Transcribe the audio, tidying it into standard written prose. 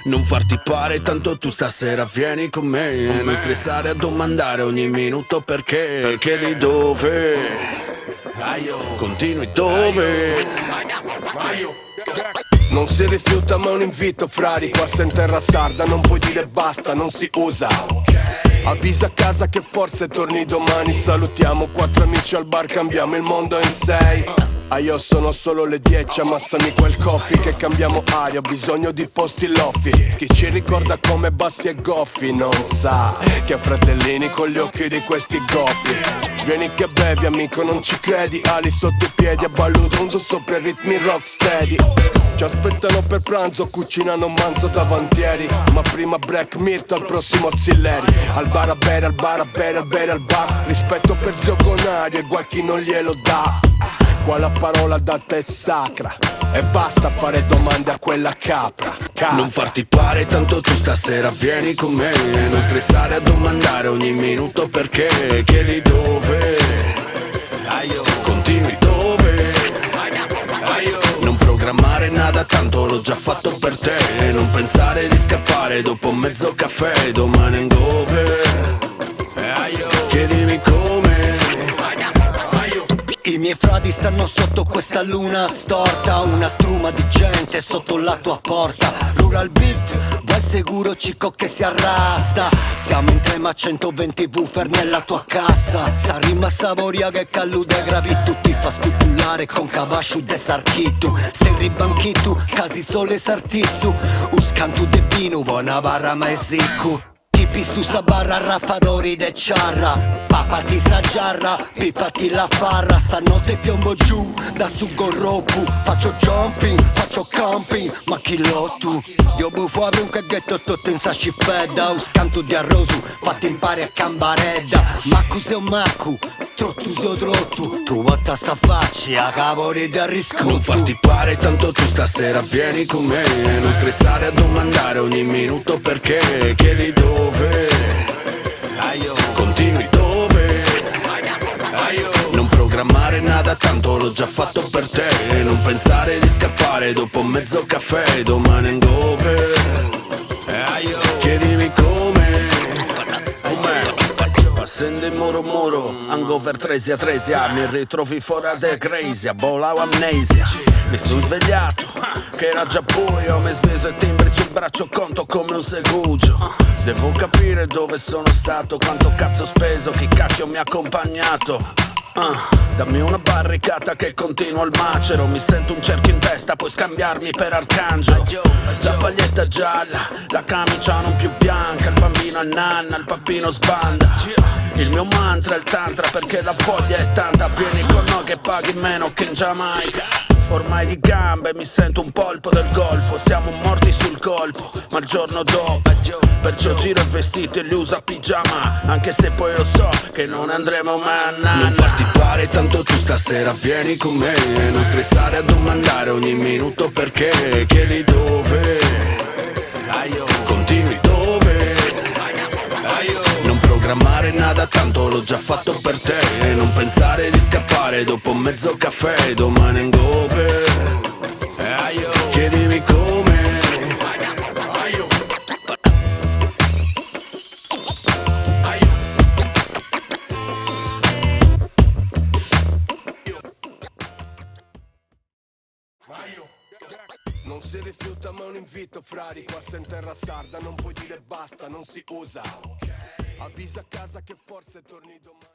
Non farti pare, tanto tu stasera vieni con me. Non stressare a domandare ogni minuto perché. Chiedi dove, continui dove. Non si rifiuta ma è un invito, frari. Qua sei in terra sarda, non puoi dire basta, non si usa. Avvisa a casa che forse torni domani. Salutiamo 4 amici al bar, cambiamo il mondo in 6. Ah, io sono solo le 10, ammazzami quel coffee che cambiamo aria, ho bisogno di posti loffi. Chi ci ricorda come bassi e goffi non sa che ha fratellini con gli occhi di questi goppi. Vieni che bevi amico, non ci credi, ali sotto i piedi a balludondo sopra i ritmi rocksteady. Ci aspettano per pranzo, cucinano manzo davantieri. Ma prima Black Mirto, al prossimo Zilleri. Al bar a bere, al bar a bere, a bere al bar. Rispetto per zio Gonario e guai chi non glielo dà. Qua la parola data è sacra e basta fare domande a quella capra. Non farti pare, tanto tu stasera vieni con me. Non stressare a domandare ogni minuto perché. Chiedi dove, continui dove. Non programmare nada, tanto l'ho già fatto per te. Non pensare di scappare dopo mezzo caffè. Domani in dove, chiedimi come. I miei frati stanno sotto questa luna storta. Una truma di gente sotto la tua porta. Rural beat, vai sicuro cico che si arrasta. Siamo in 3 ma 120 woofer nella tua cassa. Sa rima saporia che callude gravi tutti. Fa scutullare con cavasciu de sarchitu. Stai ribanchitu, casi sole sartizzu. Uscantu de binu, buona barra ma esicu. Pistu sa barra, rappadori de ciarra. Papati sa giarra, pipati la farra. Stanotte piombo giù, da sugo roppu. Faccio jumping, faccio camping, ma chi lo tu? Dio buffo apri un caghetto tutto in sa scifedda. Uscanto di arrosu, fatti impari a cambaredda. Macu se un macu, trottu se o trottu. Tu botta sa facci, a cavoli da riscotto. Non farti pare, tanto tu stasera vieni con me. Non stressare a domandare ogni minuto perché. Chiedi dove, continui dove. Non programmare nada, tanto l'ho già fatto per te. Non pensare di scappare dopo mezzo caffè. Domani in dove, chiedimi come. Passando in muro muro, hangover tresia tresia. Mi ritrovi fuori da crazy, volavo amnesia. Mi sono svegliato, che era già buio. Mi sveso e timbri sul braccio, conto come un segugio. Devo capire dove sono stato, quanto cazzo ho speso, chi cacchio mi ha accompagnato. Dammi una barricata che continuo al macero. Mi sento un cerchio in testa, puoi scambiarmi per arcangelo. La paglietta gialla, la camicia non più bianca. Il bambino al nanna, il pappino sbanda. Il mio mantra è il tantra perché la foglia è tanta. Vieni con noi che paghi meno che in Giamaica. Ormai di gambe mi sento un polpo del golfo. Siamo morti sul colpo, ma il giorno dopo. Perciò giro e vestito e li uso a pigiama. Anche se poi lo so che non andremo mai a nanna. Non farti pare, tanto tu stasera vieni con me. Non stressare a domandare ogni minuto perché. Chiedi dove, continui dove. Non programmare nada, tanto l'ho già fatto per te. Non pensare di scappare dopo mezzo caffè. Domani in dove, chiedimi come. Non si rifiuta ma è un invito, frari. Qua sei in terra sarda, non puoi dire basta, non si usa. Avvisa a casa che forse torni domani.